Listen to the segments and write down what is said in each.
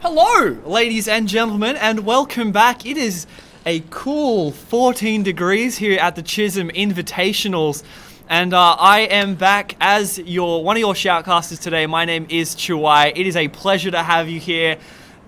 Hello, ladies and gentlemen, and welcome back. It is a cool 14 degrees here at the Chisholm Invitationals, and I am back as one of your shoutcasters today. My name is Chuai. It is a pleasure to have you here.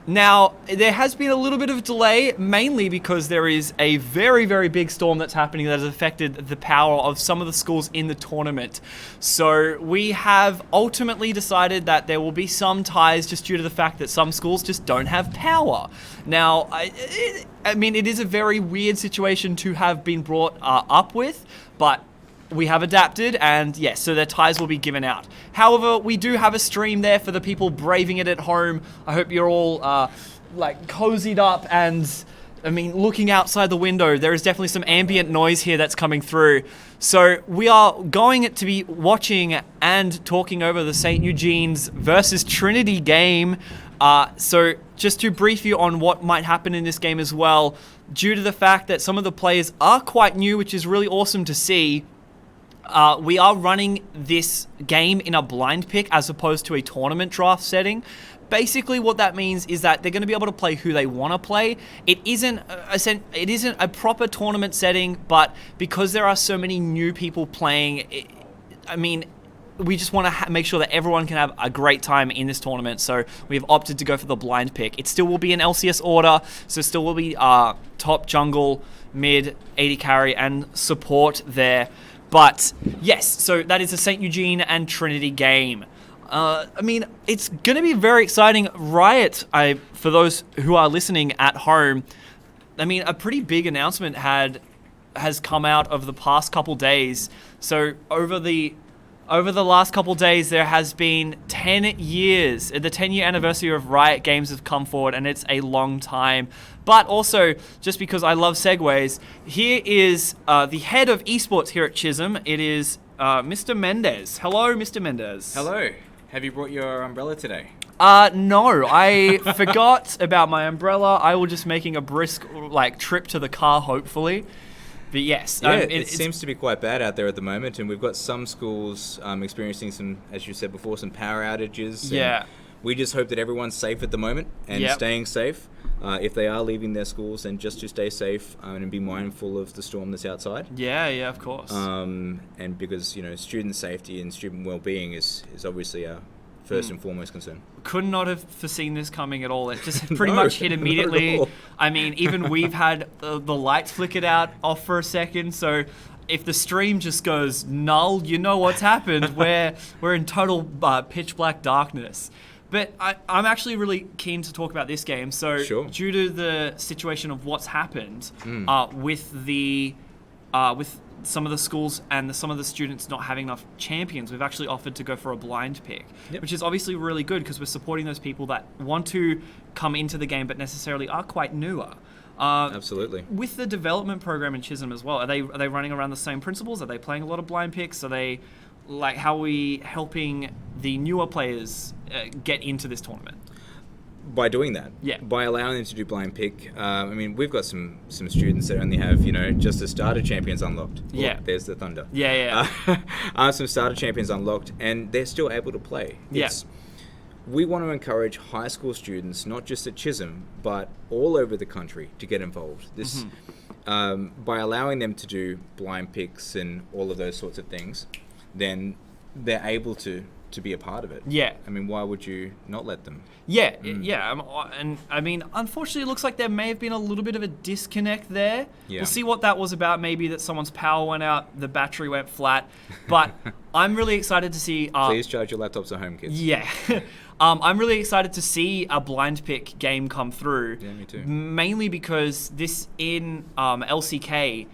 Now, there has been a little bit of delay, mainly because there is a very, very big storm that's happening that has affected the power of some of the schools in the tournament. So we have ultimately decided that there will be some ties just due to the fact that some schools just don't have power. Now, I mean, it is a very weird situation to have been brought up with, but we have adapted, and yes, so their ties will be given out. However, we do have a stream there for the people braving it at home. I hope you're all cozied up and, I mean, looking outside the window. There is definitely some ambient noise here that's coming through. So we are going to be watching and talking over the St. Eugene's versus Trinity game. So just to brief you on what might happen in this game as well, due to the fact that some of the players are quite new, which is really awesome to see, we are running this game in a blind pick as opposed to a tournament draft setting. Basically, what that means is that they're going to be able to play who they want to play. It isn't a proper tournament setting, but because there are so many new people playing, we just want to make sure that everyone can have a great time in this tournament. So we've opted to go for the blind pick. It still will be an LCS order, so still will be top jungle, mid, AD carry, and support there. But yes, so that is the St. Eugene and Trinity game. It's going to be very exciting. Riot, for those who are listening at home, a pretty big announcement has come out of the past couple days. So over the last couple days, there has been 10 years. The 10-year anniversary of Riot Games have come forward, and it's a long time. But also, just because I love segues, here is the head of esports here at Chisholm. It is Mr. Mendez. Hello, Mr. Mendez. Hello. Have you brought your umbrella today? No, I forgot about my umbrella. I was just making a brisk trip to the car, hopefully. But yes, yeah, it seems to be quite bad out there at the moment, and we've got some schools experiencing some, as you said before, some power outages. Yeah. We just hope that everyone's safe at the moment and staying safe. If they are leaving their schools, then just to stay safe and be mindful of the storm that's outside. Yeah, of course. And because, student safety and student well-being is obviously our first and foremost concern. Could not have foreseen this coming at all. It just pretty much hit immediately. Even we've had the lights flickered off for a second, so if the stream just goes null, you know what's happened. We're in total pitch black darkness. But I'm actually really keen to talk about this game. So Due to the situation of what's happened with some of the schools and some of the students not having enough champions, we've actually offered to go for a blind pick, which is obviously really good because we're supporting those people that want to come into the game but necessarily are quite newer. Absolutely. With the development program in Chisholm as well, are they running around the same principles? Are they playing a lot of blind picks? Are they how are we helping the newer players get into this tournament? By doing that, by allowing them to do blind pick. We've got some students that only have just the starter champions unlocked. There's the thunder. Some starter champions unlocked, and they're still able to play. We want to encourage high school students, not just at Chisholm, but all over the country, to get involved. This by allowing them to do blind picks and all of those sorts of things, then they're able to be a part of it. Why would you not let them? Unfortunately, it looks like there may have been a little bit of a disconnect there. We'll see what that was about. Maybe that someone's power went out, the battery went flat. But I'm really excited to see... Please charge your laptops at home, kids. I'm really excited to see a blind pick game come through. Yeah, me too. Mainly because this in LCK...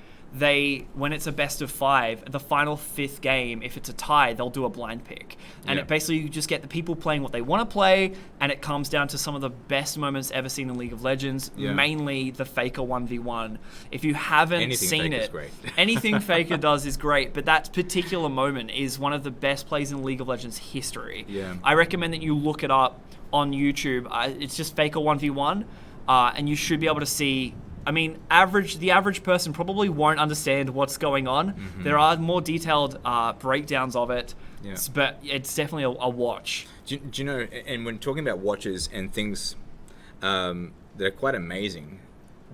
when it's a best of 5, the final 5th game, if it's a tie, they'll do a blind pick. And it basically, you just get the people playing what they want to play, and it comes down to some of the best moments ever seen in League of Legends, mainly the Faker 1v1. If you haven't seen it, anything Faker does is great, but that particular moment is one of the best plays in League of Legends history. I recommend that you look it up on YouTube. It's just Faker 1v1, and you should be able to see... the average person probably won't understand what's going on. There are more detailed breakdowns of it, but it's definitely a watch. Do you know, and when talking about watches and things that are quite amazing.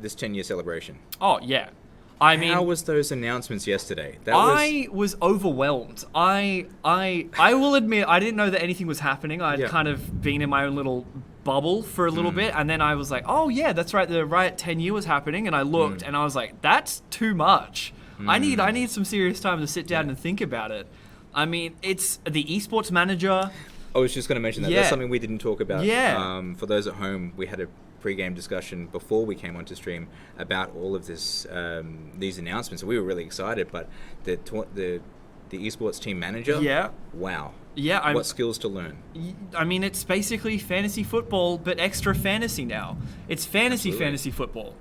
This 10-year celebration. Oh, yeah. I mean, how was those announcements yesterday? I was overwhelmed. I will admit I didn't know that anything was happening. I'd kind of been in my own little bubble for a little bit, and then I was like, oh yeah, that's right, the Riot 10-year was happening, and I looked and I was like, that's too much. I need some serious time to sit down and think about it. I mean, it's the esports manager. I was just going to mention that. That's something we didn't talk about. Yeah. For those at home, we had a pre-game discussion before we came onto stream about all of this, these announcements. We were really excited, but the esports team manager. Yeah. Wow. Yeah. What skills to learn? I mean, it's basically fantasy football, but extra fantasy now. It's fantasy football.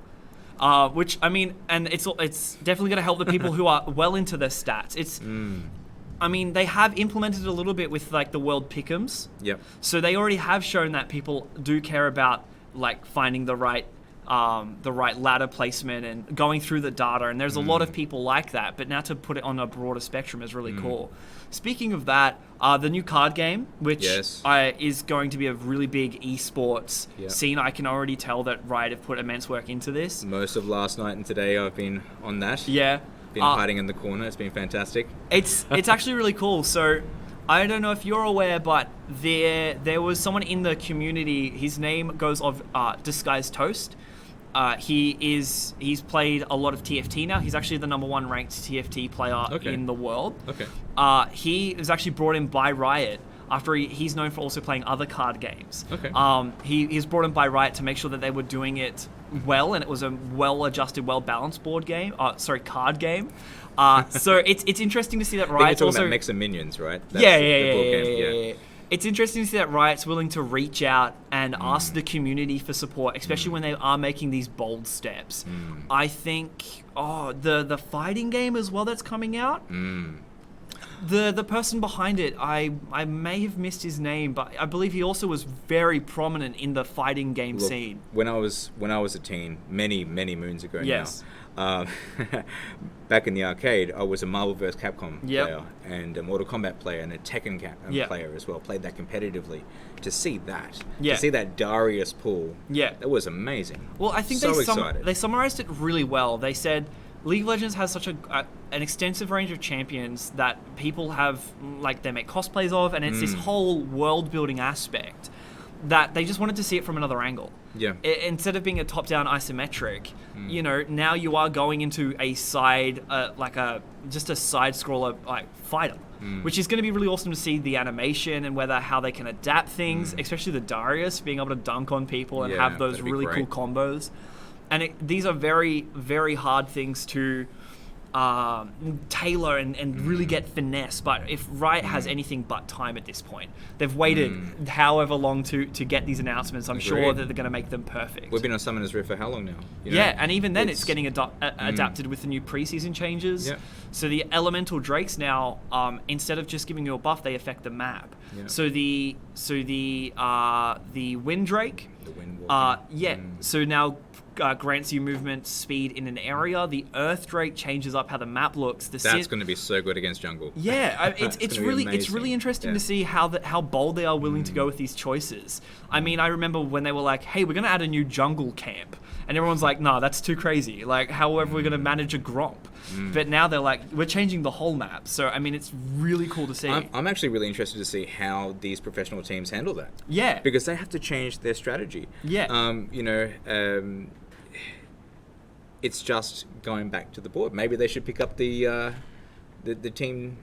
Which, I mean, and it's definitely going to help the people who are well into their stats. It's, I mean, they have implemented it a little bit with like the World Pick'ems. Yep. So they already have shown that people do care about like finding the right ladder placement and going through the data. And there's a lot of people like that. But now to put it on a broader spectrum is really cool. Speaking of that, the new card game, which is going to be a really big esports scene. I can already tell that Riot have put immense work into this. Most of last night and today I've been on that. Yeah. Been hiding in the corner. It's been fantastic. It's actually really cool. So I don't know if you're aware, but there was someone in the community. His name goes of Disguised Toast. He's played a lot of TFT now. He's actually the #1 ranked TFT player in the world. Okay. He was actually brought in by Riot after he's known for also playing other card games. Okay. He's brought in by Riot to make sure that they were doing it well, and it was a well-adjusted, well-balanced card game. So it's interesting to see that Riot's also about mix of minions, right? That's yeah. It's interesting to see that Riot's willing to reach out and ask the community for support, especially when they are making these bold steps. I think the fighting game as well that's coming out. The person behind it, I may have missed his name, but I believe he also was very prominent in the fighting game scene. When I was a teen, many moons ago now, back in the arcade, I was a Marvel vs. Capcom player and a Mortal Kombat player and a Tekken player as well. Played that competitively. To see that Darius pool, that was amazing. Well, I think they summarized it really well. They said League of Legends has such an extensive range of champions that people have, like, they make cosplays of, and it's this whole world-building aspect that they just wanted to see it from another angle. Yeah. Instead of being a top-down isometric, you know, now you are going into a side, just a side-scroller like fighter, which is going to be really awesome to see the animation and how they can adapt things, especially the Darius being able to dunk on people and have those really cool combos. And these are very, very hard things to tailor and really get finesse. But if Riot has anything but time at this point, they've waited however long to get these announcements. I'm sure that they're going to make them perfect. We've been on Summoner's Rift for how long now? And even then it's getting adapted with the new preseason changes. Yep. So the elemental drakes now, instead of just giving you a buff, they affect the map. Yep. So the wind drake, so now grants you movement speed in an area. The Earth Drake changes up how the map looks. That's going to be so good against jungle. Yeah, it's really interesting to see how bold they are willing to go with these choices. I mean, I remember when they were like, "Hey, we're going to add a new jungle camp," and everyone's like, "Nah, that's too crazy. Like, however, we're going to manage a Gromp." But now they're like, "We're changing the whole map." So I mean, it's really cool to see. I'm actually really interested to see how these professional teams handle that. Yeah, because they have to change their strategy. Yeah. It's just going back to the board. Maybe they should pick up the team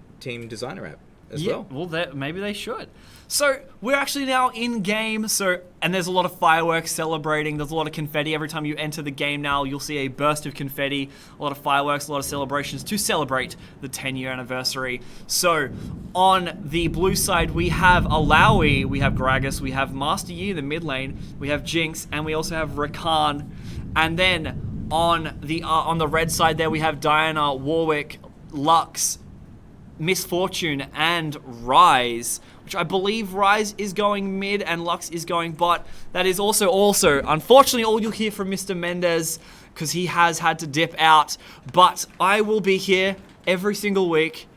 designer app as well. Well, maybe they should. So we're actually now in game. And there's a lot of fireworks celebrating. There's a lot of confetti every time you enter the game. Now you'll see a burst of confetti, a lot of fireworks, a lot of celebrations to celebrate the 10-year anniversary. So on the blue side, we have Alawi, we have Gragas, we have Master Yi in the mid lane, we have Jinx, and we also have Rakan. And then on the red side there, we have Diana, Warwick, Lux, Misfortune, and Ryze, which I believe Ryze is going mid and Lux is going bot. That is also unfortunately all you'll hear from Mr. Mendez, because he has had to dip out. But I will be here every single week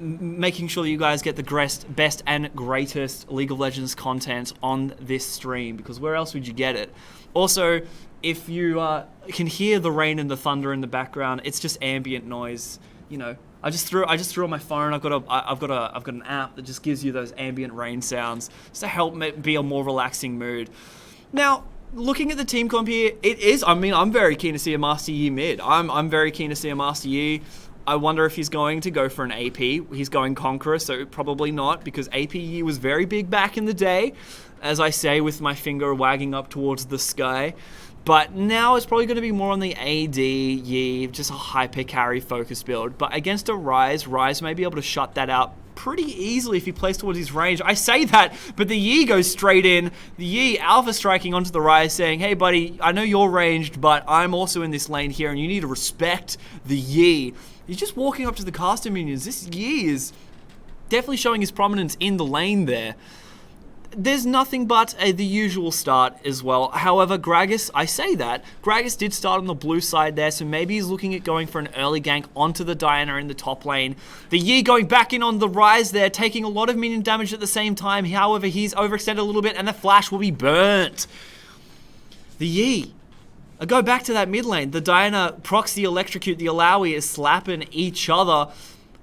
making sure that you guys get the best and greatest League of Legends content on this stream, because where else would you get it? Also, if you can hear the rain and the thunder in the background, it's just ambient noise. You know, I just threw on my phone. I've got an app that just gives you those ambient rain sounds just to help be a more relaxing mood. Now, looking at the team comp here, I'm very keen to see a Master Yi mid. I'm very keen to see a Master Yi. I wonder if he's going to go for an AP. He's going Conqueror, so probably not, because AP Yi was very big back in the day, as I say with my finger wagging up towards the sky. But now it's probably going to be more on the AD, Yi, just a hyper carry focus build. But against a Ryze may be able to shut that out pretty easily if he plays towards his range. I say that, but the Yi goes straight in. The Yi alpha striking onto the Ryze, saying, hey buddy, I know you're ranged, but I'm also in this lane here, and you need to respect the Yi. He's just walking up to the caster minions. This Yi is definitely showing his prominence in the lane there. There's nothing but the usual start as well. However, Gragas, I say that, Gragas did start on the blue side there, so maybe he's looking at going for an early gank onto the Diana in the top lane. The Yi going back in on the Ryze there, taking a lot of minion damage at the same time. However, he's overextended a little bit, and the flash will be burnt. The Yi. I go back to that mid lane. The Diana procs the electrocute. The Alawi is slapping each other.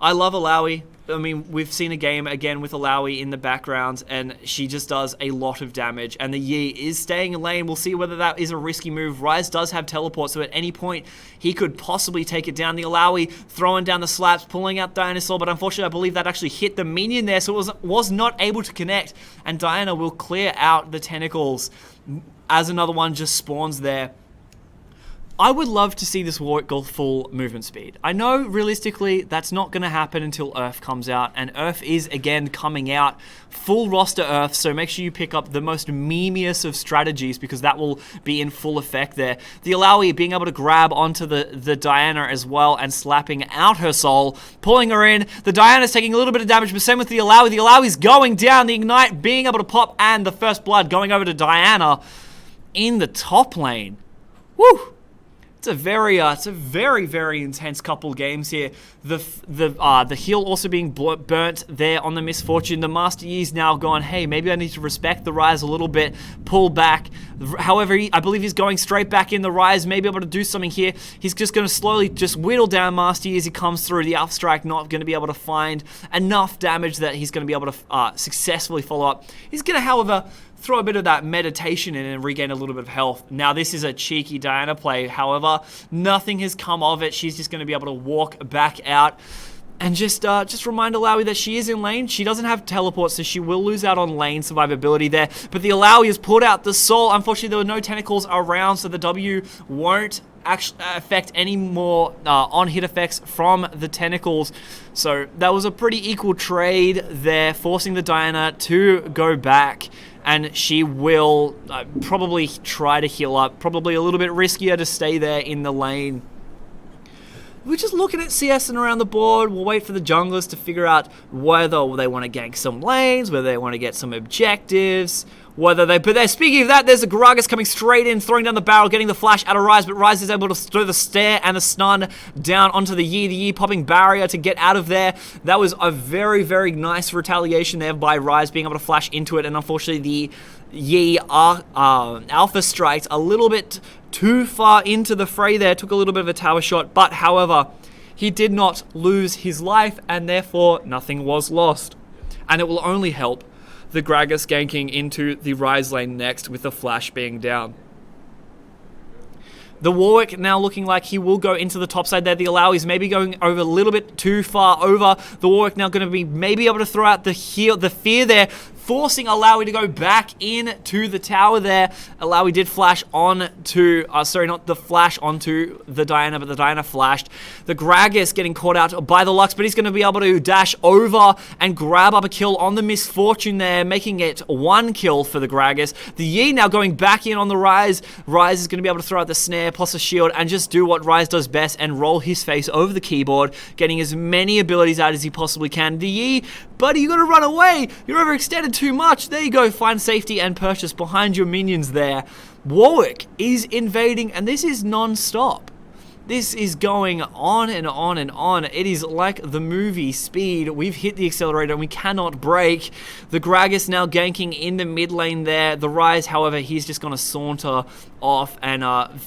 I love Alawi. I mean, we've seen a game again with Alawi in the background, and she just does a lot of damage. And the Yi is staying in lane. We'll see whether that is a risky move. Ryze does have teleport, so at any point, he could possibly take it down. The Alawi throwing down the slaps, pulling out Dinosaur, but unfortunately, I believe that actually hit the minion there, so it was not able to connect. And Diana will clear out the tentacles as another one just spawns there. I would love to see this Warwick go full movement speed. I know, realistically, that's not going to happen until Earth comes out, and Earth is, again, coming out. Full roster Earth, so make sure you pick up the most memeiest of strategies, because that will be in full effect there. The Alawi being able to grab onto the Diana as well, and slapping out her soul, pulling her in. The Diana's taking a little bit of damage, but same with the Alawi. The Alawi's going down, the Ignite being able to pop, and the first blood going over to Diana in the top lane. Woo! It's a very, very intense couple games here. The heal also being burnt there on the Misfortune. The Master Yi's now gone, hey, maybe I need to respect the Ryze a little bit, pull back. However, I believe he's going straight back in the Ryze, maybe able to do something here. He's just going to slowly just whittle down Master Yi as he comes through. The Alpha Strike not going to be able to find enough damage that he's going to be able to successfully follow up. He's going to, however, throw a bit of that meditation in and regain a little bit of health. Now, this is a cheeky Diana play. However, nothing has come of it. She's just going to be able to walk back out and just remind Alawi that she is in lane. She doesn't have teleport, so she will lose out on lane survivability there. But the Alawi has pulled out the soul. Unfortunately, there were no tentacles around, so the W won't actually affect any more on-hit effects from the tentacles. So that was a pretty equal trade there, forcing the Diana to go back. And she will probably try to heal up. Probably a little bit riskier to stay there in the lane. We're just looking at CS and around the board. We'll wait for the junglers to figure out whether they want to gank some lanes, whether they want to get some objectives, speaking of that, there's a Gragas coming straight in, throwing down the barrel, getting the flash out of Ryze, but Ryze is able to throw the stare and the stun down onto the Yi popping barrier to get out of there. That was a very, very nice retaliation there by Ryze, being able to flash into it, and unfortunately the Yi Alpha striked a little bit too far into the fray there, took a little bit of a tower shot, but however, he did not lose his life, and therefore nothing was lost. And it will only help the Gragas ganking into the Ryze lane next with the flash being down. The Warwick now looking like he will go into the top side there. The Alawi is maybe going over a little bit too far over. The Warwick now going to be maybe able to throw out the fear there, forcing Alawi to go back into the tower there. Alawi did flash onto, not the flash onto the Diana, but the Diana flashed. The Gragas getting caught out by the Lux, but he's going to be able to dash over and grab up a kill on the Misfortune there, making it 1 kill for the Gragas. The Yi now going back in on the Ryze. Ryze is going to be able to throw out the snare plus a shield and just do what Ryze does best and roll his face over the keyboard, getting as many abilities out as he possibly can. The Yi, buddy, you got to run away. You're overextended too much. There you go. Find safety and purchase behind your minions there. Warwick is invading, and this is non-stop. This is going on and on and on. It is like the movie Speed. We've hit the accelerator and we cannot brake. The Gragas now ganking in the mid lane there. The Rise, however, he's just going to saunter off and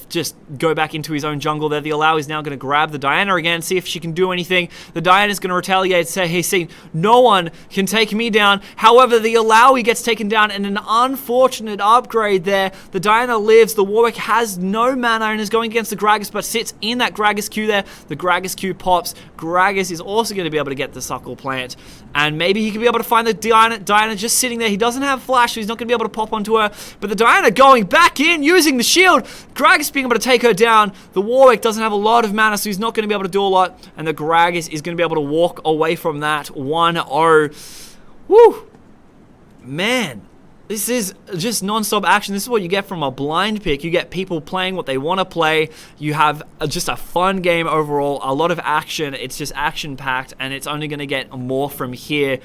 just go back into his own jungle there. The Allow is now going to grab the Diana again, see if she can do anything. The Diana is going to retaliate, say, hey, see, no one can take me down. However, the Allow gets taken down, and an unfortunate upgrade there. The Diana lives. The Warwick has no mana and is going against the Gragas, but sits in that Gragas Q there. The Gragas Q pops. Gragas is also going to be able to get the Suckle Plant, and maybe he could be able to find the Diana just sitting there. He doesn't have Flash, so he's not going to be able to pop onto her, but the Diana going back in, using the shield. Gragas being able to take her down. The Warwick doesn't have a lot of mana, so he's not going to be able to do a lot, and the Gragas is going to be able to walk away from that 1-0. Woo! Man, this is just non-stop action. This is what you get from a blind pick. You get people playing what they want to play. You have just a fun game overall, a lot of action. It's just action-packed, and it's only going to get more from here.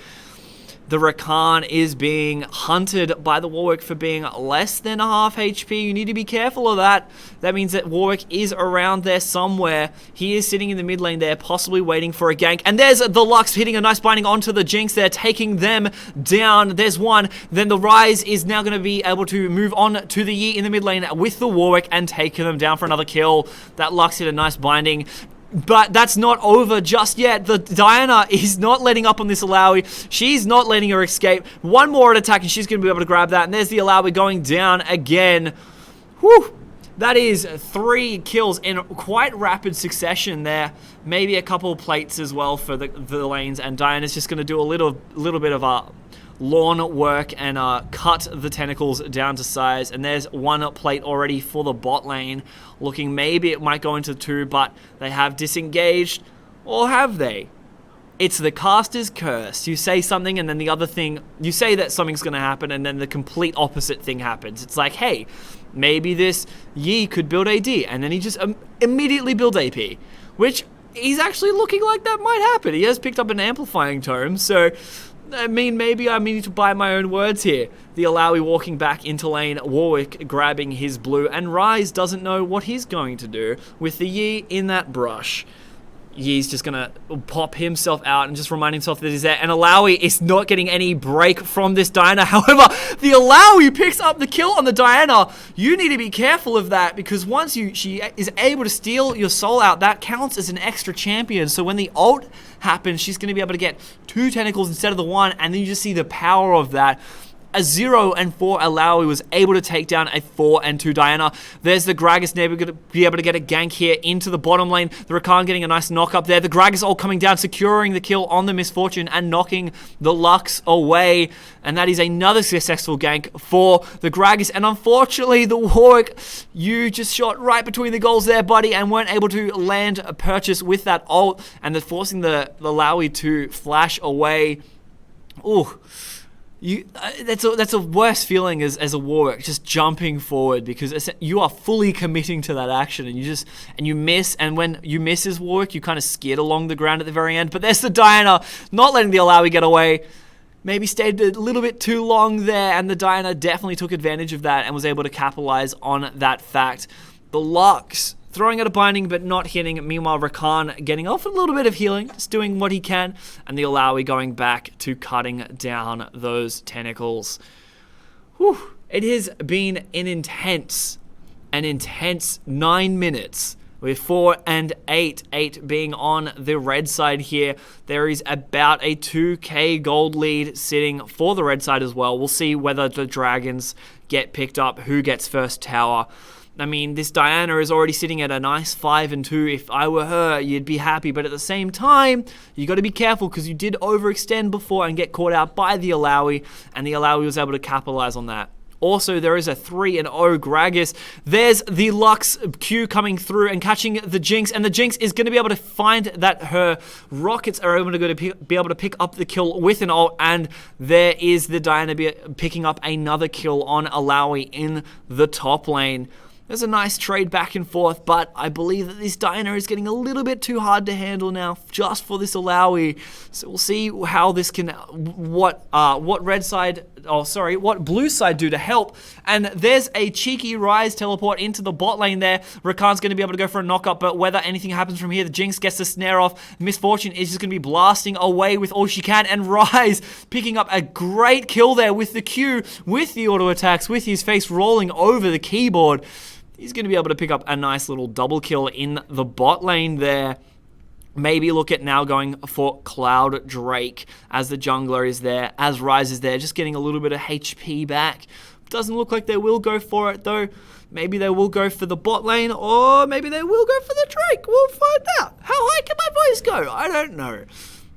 The Rakan is being hunted by the Warwick for being less than half HP. You need to be careful of that. That means that Warwick is around there somewhere. He is sitting in the mid lane there, possibly waiting for a gank. And there's the Lux hitting a nice binding onto the Jinx there, taking them down. There's one. Then the Rise is now going to be able to move on to the Yi in the mid lane with the Warwick and take them down for another kill. That Lux hit a nice binding. But that's not over just yet. The Diana is not letting up on this Alawi. She's not letting her escape. One more attack and she's going to be able to grab that. And there's the Alawi going down again. Whew. That is 3 kills in quite rapid succession there. Maybe a couple of plates as well for the lanes. And Diana's just going to do a little bit of lawn work and cut the tentacles down to size. And there's 1 plate already for the bot lane, looking maybe it might go into 2, but they have disengaged. Or have they? It's the caster's curse. You say something and then the other thing, you say that something's going to happen and then the complete opposite thing happens. It's like, hey, maybe this Yi could build AD, and then he just immediately builds AP, which he's actually looking like that might happen. He has picked up an amplifying tome, so I mean, maybe I need to buy my own words here. The Alawi walking back into lane, Warwick grabbing his blue, and Rise doesn't know what he's going to do with the Yi in that brush. Yi's just gonna pop himself out and just remind himself that he's there. And Alawi is not getting any break from this Diana. However, the Alawi picks up the kill on the Diana. You need to be careful of that, because once she is able to steal your soul out, that counts as an extra champion. So when the ult happens, she's gonna be able to get 2 tentacles instead of the 1, and then you just see the power of that. A 0 and 4 Alawi was able to take down a 4 and 2 Diana. There's the Gragas never going to be able to get a gank here into the bottom lane. The Rakan getting a nice knock up there. The Gragas all coming down, securing the kill on the Misfortune and knocking the Lux away. And that is another successful gank for the Gragas. And unfortunately, the Warwick, you just shot right between the goals there, buddy, and weren't able to land a purchase with that ult, and they're forcing the Alawi to flash away. Ooh. That's a worse feeling as a Warwick, just jumping forward, because you are fully committing to that action, and you miss, and when you miss as Warwick, you kind of skid along the ground at the very end. But there's the Diana, not letting the Alawi get away. Maybe stayed a little bit too long there, and the Diana definitely took advantage of that and was able to capitalize on that fact. The Lux throwing out a binding but not hitting. Meanwhile, Rakan getting off a little bit of healing, just doing what he can, and the Alawi going back to cutting down those tentacles. Whew. It has been an intense 9 minutes, with 4 and 8 being on the red side here. There is about a 2k gold lead sitting for the red side as well. We'll see whether the dragons get picked up, who gets first tower. I mean, this Diana is already sitting at a nice 5 and 2. If I were her, you'd be happy. But at the same time, you got to be careful, because you did overextend before and get caught out by the Alawi, and the Alawi was able to capitalize on that. Also, there is a 3-0 Gragas. There's the Lux Q coming through and catching the Jinx, and the Jinx is going to be able to find that her rockets are able to be able to pick up the kill with an ult, and there is the Diana picking up another kill on Alawi in the top lane. There's a nice trade back and forth, but I believe that this Diana is getting a little bit too hard to handle now just for this Alawi. So we'll see how this can, what blue side do to help. And there's a cheeky Rise teleport into the bot lane there. Rakan's going to be able to go for a knockup, but whether anything happens from here, the Jinx gets the snare off. Miss Fortune is just going to be blasting away with all she can, and Rise picking up a great kill there with the Q, with the auto attacks, with his face rolling over the keyboard. He's going to be able to pick up a nice little double kill in the bot lane there. Maybe look at now going for Cloud Drake as the jungler is there, as Rise is there, just getting a little bit of HP back. Doesn't look like they will go for it though. Maybe they will go for the bot lane, or maybe they will go for the Drake. We'll find out. How high can my voice go? I don't know.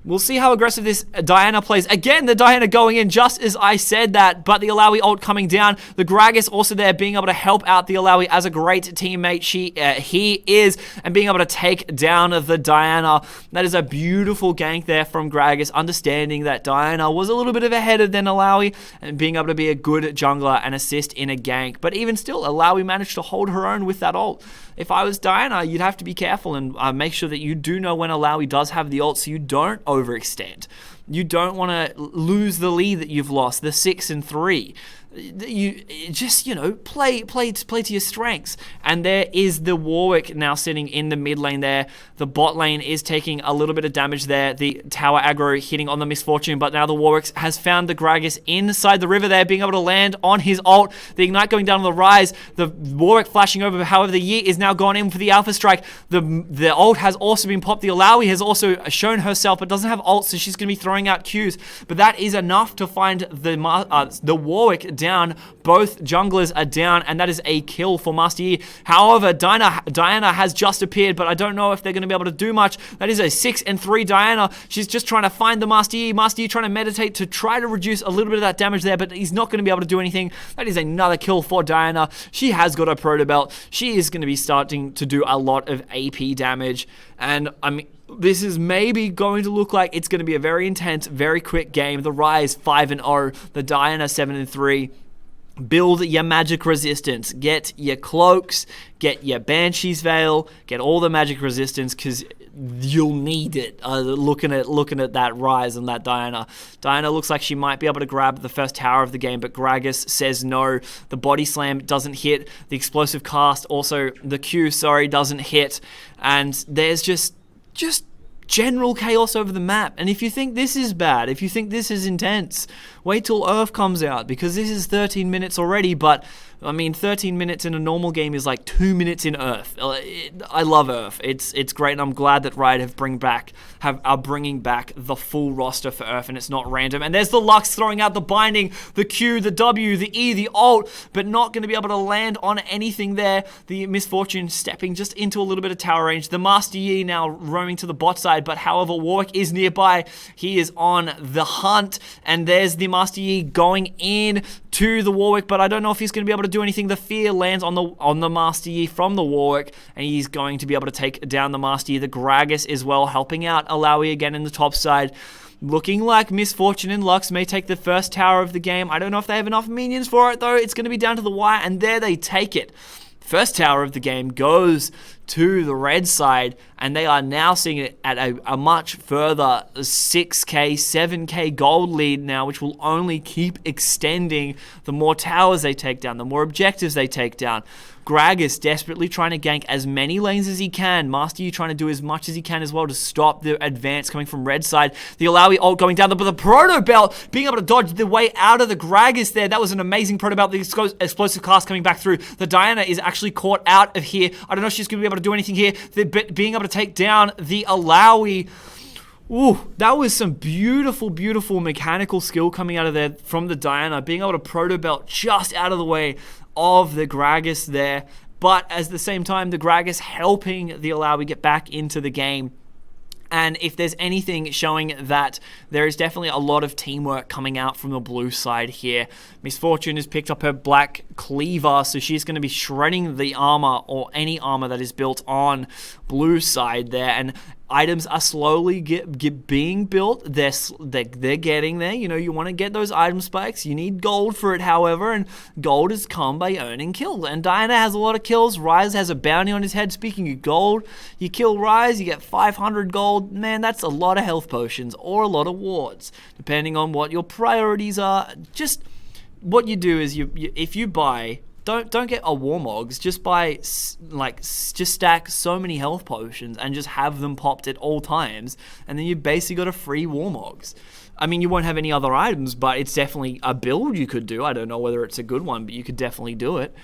We'll see how aggressive this Diana plays. Again, the Diana going in just as I said that, but the Alawi ult coming down. The Gragas also there being able to help out the Alawi as a great teammate he is, and being able to take down the Diana. That is a beautiful gank there from Gragas, understanding that Diana was a little bit of ahead than Alawi, and being able to be a good jungler and assist in a gank. But even still, Alawi managed to hold her own with that ult. If I was Diana, you'd have to be careful and make sure that you do know when Alawi does have the ult, so you don't overextend. You don't want to lose the lead that you've lost, the 6-3. You just, play to your strengths. And there is the Warwick now sitting in the mid lane there. The bot lane is taking a little bit of damage there. The tower aggro hitting on the Miss Fortune, but now the Warwick has found the Gragas inside the river there, being able to land on his ult. The Ignite going down on the Rise. The Warwick flashing over, however, the Yi is now gone in for the Alpha Strike. The ult has also been popped. The Alawi has also shown herself, but doesn't have ult, so she's going to be throwing out Qs. But that is enough to find the Warwick down. Both junglers are down, and that is a kill for Master Yi. However, Diana has just appeared, but I don't know if they're going to be able to do much. That is a 6-3 Diana. She's just trying to find the Master Yi. Master Yi trying to meditate to try to reduce a little bit of that damage there, but he's not going to be able to do anything. That is another kill for Diana. She has got a proto belt. She is going to be starting to do a lot of AP damage, and this is maybe going to look like it's going to be a very intense, very quick game. The Rise 5-0, the Diana 7-3. Build your magic resistance. Get your cloaks, get your Banshee's Veil, get all the magic resistance, because you'll need it. Looking at that Rise and that Diana. Diana looks like she might be able to grab the first tower of the game, but Gragas says no. The body slam doesn't hit. The explosive cast, also the Q, doesn't hit. And there's just general chaos over the map. And if you think this is bad, if you think this is intense, wait till Earth comes out, because this is 13 minutes already, but 13 minutes in a normal game is like 2 minutes in Earth. I love Earth. It's great, and I'm glad that Riot are bringing back the full roster for Earth, and it's not random. And there's the Lux throwing out the binding, the Q, the W, the E, the ult, but not going to be able to land on anything there. The Miss Fortune stepping just into a little bit of tower range. The Master Yi now roaming to the bot side, but however, Warwick is nearby. He is on the hunt, and there's the Master Yi going in to the Warwick, but I don't know if he's going to be able to do anything. The fear lands on the Master Yi from the Warwick, and he's going to be able to take down the Master Yi. The Gragas as well, helping out Alawi again in the top side. Looking like Miss Fortune and Lux may take the first tower of the game. I don't know if they have enough minions for it, though. It's going to be down to the wire, and there they take it. First tower of the game goes to the red side, and they are now seeing it at a much further 6k, 7k gold lead now, which will only keep extending the more towers they take down, the more objectives they take down. Gragas desperately trying to gank as many lanes as he can. Master Yi trying to do as much as he can as well to stop the advance coming from red side. The Alawi ult going down, but the Proto Belt being able to dodge the way out of the Gragas there. That was an amazing Proto Belt. The explosive cast coming back through. The Diana is actually caught out of here. I don't know if she's going to be able to do anything here. Being able to take down the Alawi. Ooh, that was some beautiful, beautiful mechanical skill coming out of there from the Diana. Being able to Proto Belt just out of the way of the Gragas there, but at the same time, the Gragas helping the Alawi get back into the game. And if there's anything showing that there is definitely a lot of teamwork coming out from the blue side here. Miss Fortune has picked up her black cleaver, so she's going to be shredding the armor or any armor that is built on blue side there. And items are slowly being built. They're getting there. You know, you want to get those item spikes. You need gold for it, however, and gold has come by earning kills. And Diana has a lot of kills. Rise has a bounty on his head. Speaking of gold, you kill Rise, you get 500 gold. Man, that's a lot of health potions or a lot of wards, depending on what your priorities are. Just what you do is if you buy. Don't get a Warmogs. Just buy, just stack so many health potions and just have them popped at all times, and then you basically got a free Warmogs. I mean, you won't have any other items, but it's definitely a build you could do. I don't know whether it's a good one, but you could definitely do it.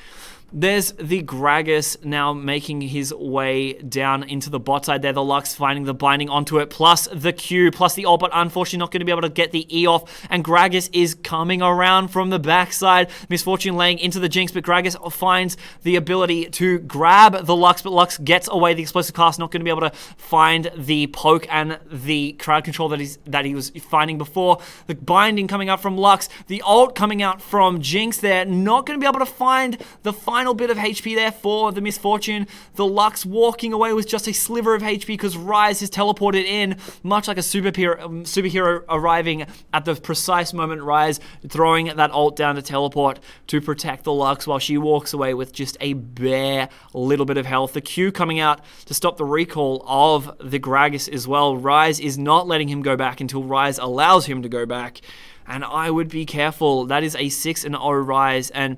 There's the Gragas now making his way down into the bot side there. The Lux finding the binding onto it, plus the Q, plus the ult, but unfortunately not going to be able to get the E off. And Gragas is coming around from the backside. Misfortune laying into the Jinx, but Gragas finds the ability to grab the Lux, but Lux gets away. The explosive cast not going to be able to find the poke and the crowd control that he was finding before. The binding coming out from Lux, the ult coming out from Jinx there, not going to be able to find the final bit of HP there for the Misfortune. The Lux walking away with just a sliver of HP because Rise has teleported in, much like a superhero arriving at the precise moment. Rise throwing that ult down to teleport to protect the Lux while she walks away with just a bare little bit of health. The Q coming out to stop the recall of the Gragas as well. Rise is not letting him go back until Rise allows him to go back, and I would be careful. That is a 6-0 Rise, and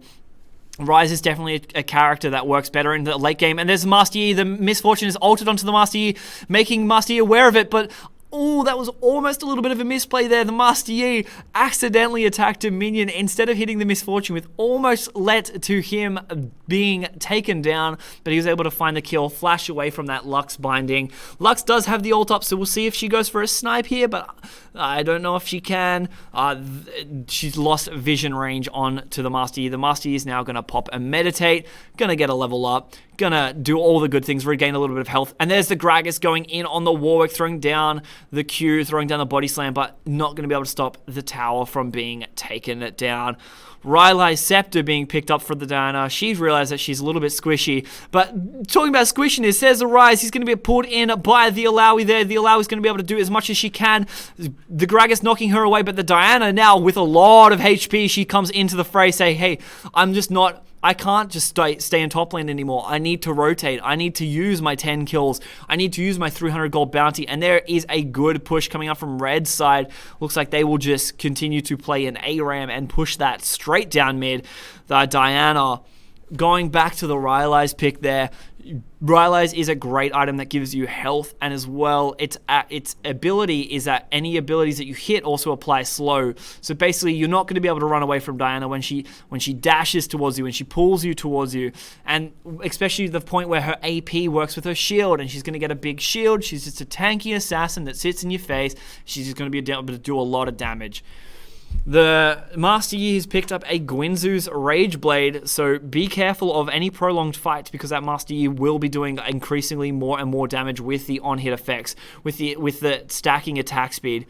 Rise is definitely a character that works better in the late game. And there's Master Yi. The Misfortune is altered onto the Master Yi, making Master Yi aware of it, but oh, that was almost a little bit of a misplay there. The Master Yi accidentally attacked a minion instead of hitting the Misfortune, with almost led to him being taken down, but he was able to find the kill, flash away from that Lux binding. Lux does have the ult up, so we'll see if she goes for a snipe here, but I don't know if she can. She's lost vision range on to the Master Yi. The Master Yi is now going to pop a meditate, going to get a level up, gonna do all the good things, regain a little bit of health. And there's the Gragas going in on the Warwick, throwing down the Q, throwing down the body slam, but not gonna be able to stop the tower from being taken down. Rylai's Scepter being picked up for the Diana. She's realized that she's a little bit squishy. But talking about squishiness, says the Rise, he's going to be pulled in by the Alawi there. The Alawi's going to be able to do as much as she can. The Gragas knocking her away, but the Diana now with a lot of HP, she comes into the fray, say, hey, I can't just stay in top lane anymore. I need to rotate. I need to use my 10 kills. I need to use my 300 gold bounty. And there is a good push coming up from Red's side. Looks like they will just continue to play an ARAM and push that straight down mid. The Diana going back to the Rylai's pick there. Rylai's is a great item that gives you health, and as well, its ability is that any abilities that you hit also apply slow. So basically, you're not going to be able to run away from Diana when she dashes towards you, when she pulls you towards you, and especially the point where her AP works with her shield, and she's going to get a big shield. She's just a tanky assassin that sits in your face. She's just going to be able to do a lot of damage. The Master Yi has picked up a Gwynzu's Rage Blade, so be careful of any prolonged fights because that Master Yi will be doing increasingly more and more damage with the on-hit effects, with the stacking attack speed.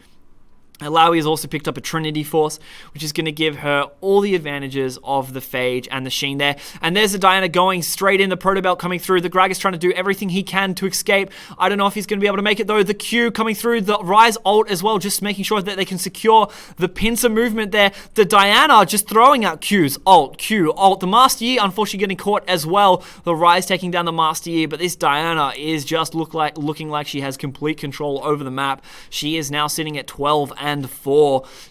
Alawi has also picked up a Trinity Force, which is going to give her all the advantages of the Phage and the Sheen there. And there's the Diana going straight in, the Protobelt coming through. The Gragas trying to do everything he can to escape. I don't know if he's going to be able to make it though. The Q coming through, the Rise ult as well, just making sure that they can secure the pincer movement there. The Diana just throwing out Qs, ult, Q, ult. The Master Yi unfortunately getting caught as well. The Rise taking down the Master Yi, but this Diana is just looking like she has complete control over the map. She is now sitting at 12-4,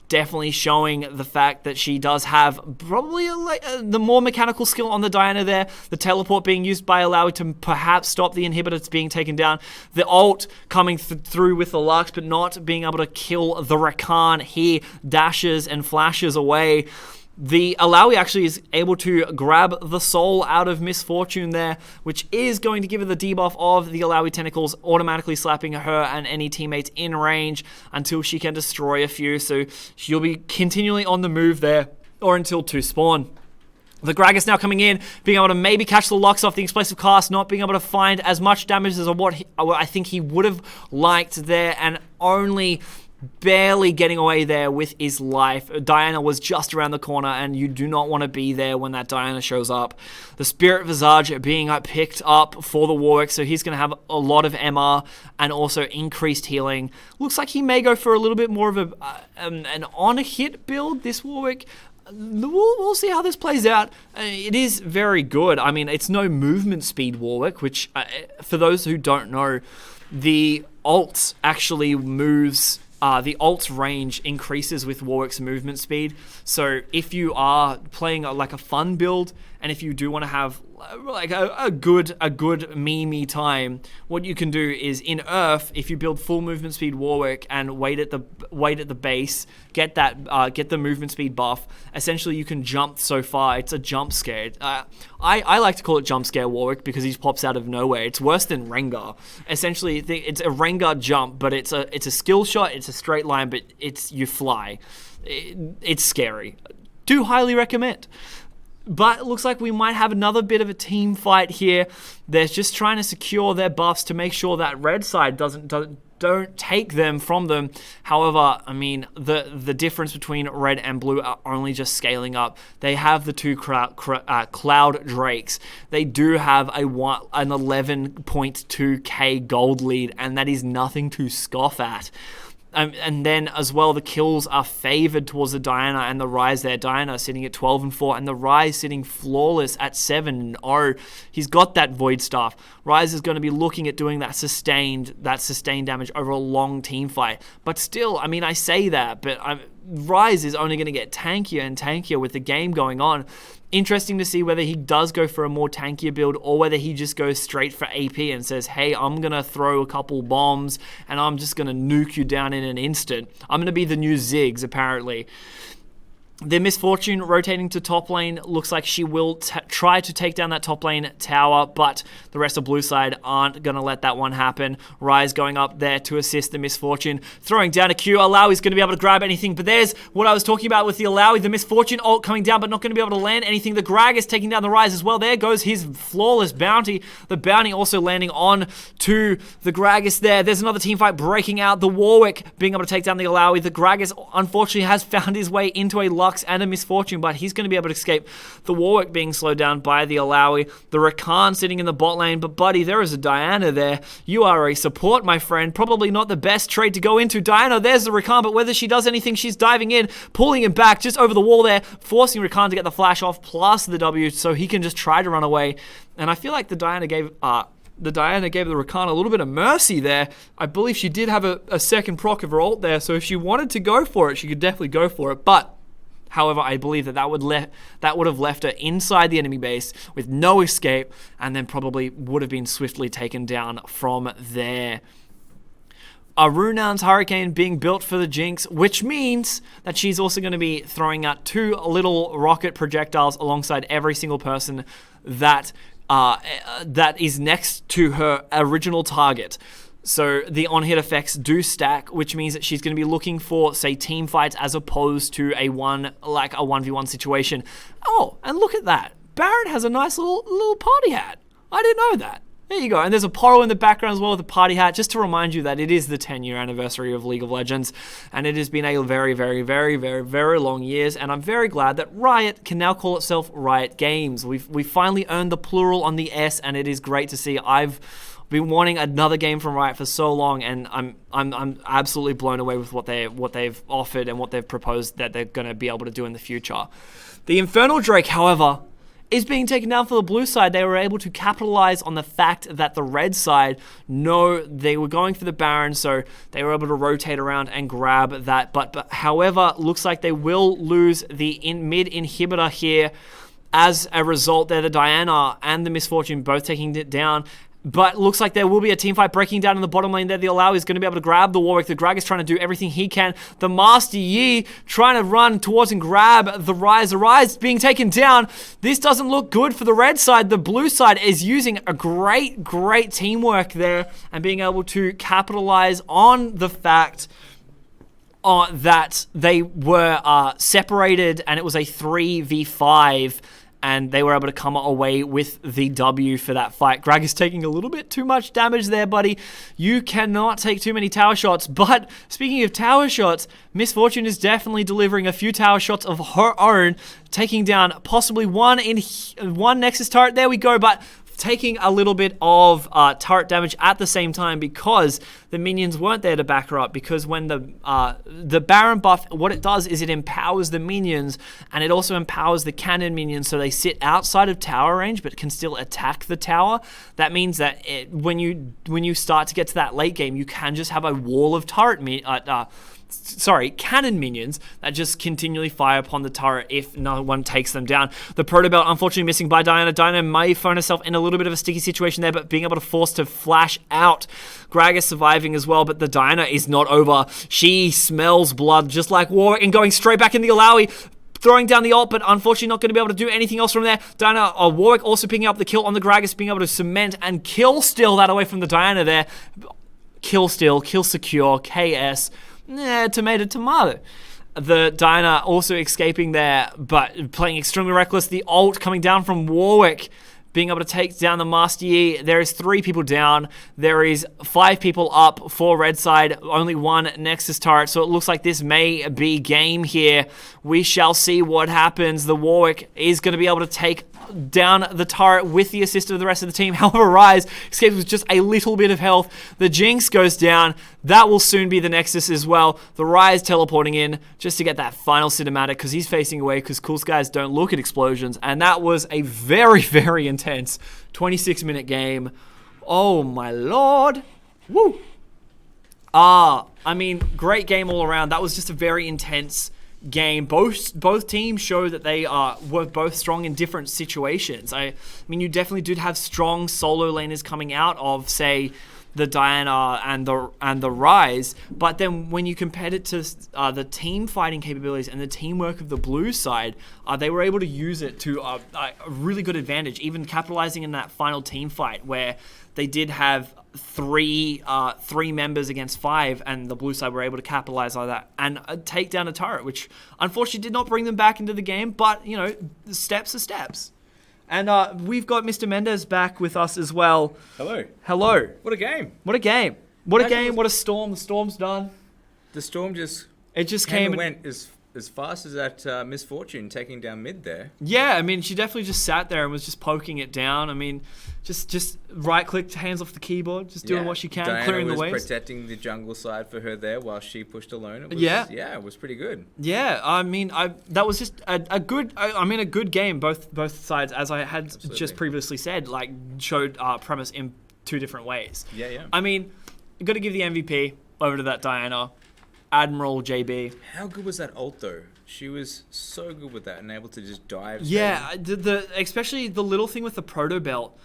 definitely showing the fact that she does have probably the more mechanical skill on the Diana there. The teleport being used by Alawi to perhaps stop the inhibitor that's being taken down. The ult coming through with the Lux, but not being able to kill the Rakan. He dashes and flashes away. The Alawi actually is able to grab the soul out of Misfortune there, which is going to give her the debuff of the Alawi tentacles, automatically slapping her and any teammates in range until she can destroy a few. So she'll be continually on the move there, or until 2 spawn. The Gragas now coming in, being able to maybe catch the Lux off the explosive cast, not being able to find as much damage as what I think he would have liked there, and only barely getting away there with his life. Diana was just around the corner, and you do not want to be there when that Diana shows up. The Spirit Visage being picked up for the Warwick, so he's going to have a lot of MR and also increased healing. Looks like he may go for a little bit more of an on-hit build, this Warwick. We'll see how this plays out. It is very good. I mean, it's no movement speed Warwick, which, for those who don't know, the alt actually moves. The alt range increases with Warwick's movement speed. So if you are playing like a fun build, and if you do want to have like a good meme time, what you can do is in Earth, if you build full movement speed Warwick and wait at the base, get the movement speed buff. Essentially, you can jump so far. It's a jump scare. I like to call it jump scare Warwick because he pops out of nowhere. It's worse than Rengar. Essentially, it's a Rengar jump, but it's a skill shot. It's a straight line, but you fly. It's scary. Do highly recommend. But it looks like we might have another bit of a team fight here. They're just trying to secure their buffs to make sure that red side don't take them from them. However, I mean, the difference between red and blue are only just scaling up. They have the two Cloud Drakes. They do have an 11.2k gold lead, and that is nothing to scoff at. And then as well, the kills are favored towards the Diana and the Ryze there. Diana sitting at 12-4, and the Ryze sitting flawless at 7-0. He's got that Void Staff. Ryze is going to be looking at doing that sustained damage over a long team fight. But still, I mean, I say that, but Ryze is only going to get tankier and tankier with the game going on. Interesting to see whether he does go for a more tankier build or whether he just goes straight for AP and says, hey, I'm going to throw a couple bombs and I'm just going to nuke you down in an instant. I'm going to be the new Ziggs, apparently. The Misfortune rotating to top lane. Looks like she will try to take down that top lane tower, but the rest of blue side aren't going to let that one happen. Ryze going up there to assist the Misfortune. Throwing down a Q. Alawi's going to be able to grab anything, but there's what I was talking about with the Alawi. The Misfortune ult coming down, but not going to be able to land anything. The Gragas taking down the Ryze as well. There goes his flawless bounty. The bounty also landing on to the Gragas there. There's another team fight breaking out. The Warwick being able to take down the Alawi. The Gragas, unfortunately, has found his way into a Lux and a Misfortune, but he's going to be able to escape the Warwick being slowed down by the Alawi. The Rakan sitting in the bot lane, but buddy, there is a Diana there. You are a support, my friend. Probably not the best trade to go into. Diana, there's the Rakan, but whether she does anything, she's diving in, pulling him back just over the wall there, forcing Rakan to get the flash off plus the W so he can just try to run away. And I feel like the Diana gave the Rakan a little bit of mercy there. I believe she did have a second proc of her ult there, so if she wanted to go for it, she could definitely go for it. But however, I believe that would have left her inside the enemy base with no escape, and then probably would have been swiftly taken down from there. Runaan's Hurricane being built for the Jinx, which means that she's also going to be throwing out 2 little rocket projectiles alongside every single person that is next to her original target. So the on-hit effects do stack, which means that she's going to be looking for, say, team fights as opposed to a 1v1 situation. Oh, and look at that. Barrett has a nice little party hat. I didn't know that. There you go. And there's a Poro in the background as well with a party hat, just to remind you that it is the 10-year anniversary of League of Legends, and it has been a very, very, very, very, very long years, and I'm very glad that Riot can now call itself Riot Games. We've finally earned the plural on the S, and it is great to see. I've been wanting another game from Riot for so long, and I'm absolutely blown away with what they've offered and what they've proposed that they're going to be able to do in the future. The Infernal Drake, however, is being taken down for the blue side. They were able to capitalize on the fact that the red side they were going for the Baron, so they were able to rotate around and grab that. But however, looks like they will lose the mid inhibitor here. As a result, they're the Diana and the Misfortune both taking it down. But looks like there will be a team fight breaking down in the bottom lane there. The Alawi is going to be able to grab the Warwick. The Greg is trying to do everything he can. The Master Yi trying to run towards and grab the Ryze. The Ryze being taken down. This doesn't look good for the red side. The blue side is using a great teamwork there and being able to capitalize on the fact that they were separated and it was a 3v5. and they were able to come away with the W for that fight. Greg is taking a little bit too much damage there, buddy. You cannot take too many tower shots, but speaking of tower shots, Miss Fortune is definitely delivering a few tower shots of her own, taking down possibly one Nexus turret. There we go, but taking a little bit of turret damage at the same time because the minions weren't there to back her up, because when the Baron buff, what it does is it empowers the minions, and it also empowers the cannon minions so they sit outside of tower range but can still attack the tower. That means that when you start to get to that late game, you can just have a wall of cannon minions that just continually fire upon the turret if no one takes them down. The Proto Belt unfortunately missing by Diana. Diana may find herself in a little bit of a sticky situation there, but being able to force to flash out. Gragas surviving as well, but the Diana is not over. She smells blood just like Warwick and going straight back in the Alawi, throwing down the ult, but unfortunately not going to be able to do anything else from there. Warwick also picking up the kill on the Gragas, being able to cement and kill steal that away from the Diana there. Kill steal, kill secure, KS. Tomato. The Diana also escaping there, but playing extremely reckless. The ult coming down from Warwick, being able to take down the Master Yi. There is 3 people down. There is 5 people up for red side. Only 1 Nexus turret, so it looks like this may be game here. We shall see what happens. The Warwick is going to be able to take down the turret with the assist of the rest of the team. However, Rise escapes with just a little bit of health. The Jinx goes down. That will soon be the Nexus as well. The Rise teleporting in just to get that final cinematic because he's facing away because Cool Skies don't look at explosions. And that was a very, very intense 26-minute game. Oh my lord. Woo. I mean, great game all around. That was just a very intense game. Both teams show that they were both strong in different situations. I mean, you definitely did have strong solo laners coming out of, say, the Diana and the Rise, but then when you compared it to the team fighting capabilities and the teamwork of the blue side, they were able to use it to a really good advantage, even capitalizing in that final team fight where they did have three members against 5, and the blue side were able to capitalize on that and take down a turret, which unfortunately did not bring them back into the game, but you know, steps are steps. And we've got Mr. Mendez back with us as well. Hello. Hello. What a game. What a game. What a game. What a storm. The storm's done. The storm just came and went as fast as that Miss Fortune taking down mid there. Yeah, I mean, she definitely just sat there and was just poking it down. I mean, just right-clicked, hands off the keyboard, just doing what she can, Diana clearing the was waves. protecting the jungle side for her there while she pushed alone. It was, it was pretty good. Yeah, I mean, that was just a good game. Both sides, as I had just previously said, like showed premise in 2 different ways. Yeah. I mean, you got to give the MVP over to that Diana. Admiral JB. How good was that ult though? She was so good with that and able to just dive. Yeah, especially the little thing with the Proto Belt,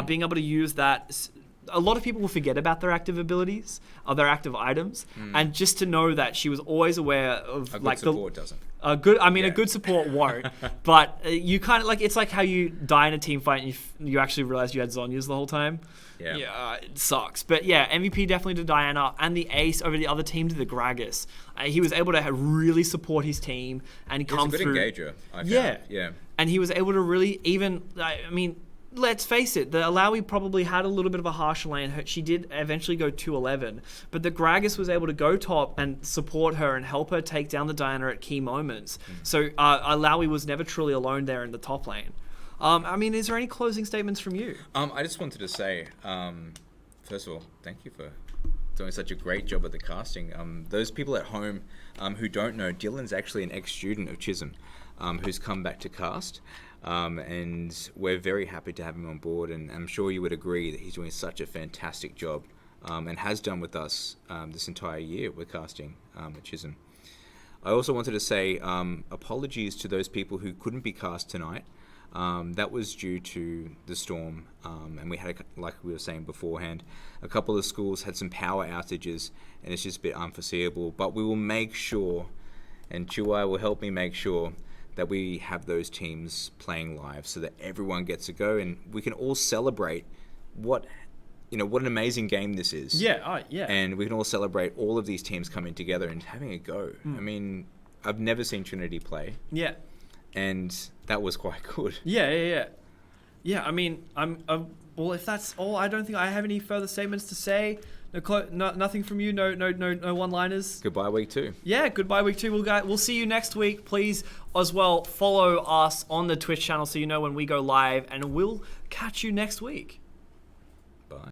being able to use that. A lot of people will forget about their active abilities, or their active items, and just to know that she was always aware of a good support doesn't. A good support won't, but you kind of like, it's like how you die in a team fight and you actually realize you had Zhonya's the whole time. Yeah, it sucks. But yeah, MVP definitely to Diana, and the ace over the other team to the Gragas. He was able to really support his team and come through. He was a good engager, I found. Yeah. And he was able to really let's face it, the Alawi probably had a little bit of a harsh lane. She did eventually go 2-11, but the Gragas was able to go top and support her and help her take down the Diana at key moments. So Alawi was never truly alone there in the top lane. I mean, is there any closing statements from you? I just wanted to say, first of all, thank you for doing such a great job at the casting. Those people at home who don't know, Dylan's actually an ex-student of Chisholm who's come back to cast. And we're very happy to have him on board, and I'm sure you would agree that he's doing such a fantastic job and has done with us this entire year with casting at Chisholm. I also wanted to say apologies to those people who couldn't be cast tonight. That was due to the storm, and we had, like we were saying beforehand, a couple of schools had some power outages, and it's just a bit unforeseeable. But we will make sure, and Chuai will help me make sure, that we have those teams playing live so that everyone gets a go and we can all celebrate what an amazing game this is. Yeah. And we can all celebrate all of these teams coming together and having a go. I mean, I've never seen Trinity play. Yeah. and that was quite good. Yeah. I mean, well, if that's all, I don't think I have any further statements to say. Nothing from you. No one-liners. Goodbye, week 2. Yeah, goodbye, week 2. We'll see you next week. Please, as well, follow us on the Twitch channel so you know when we go live, and we'll catch you next week.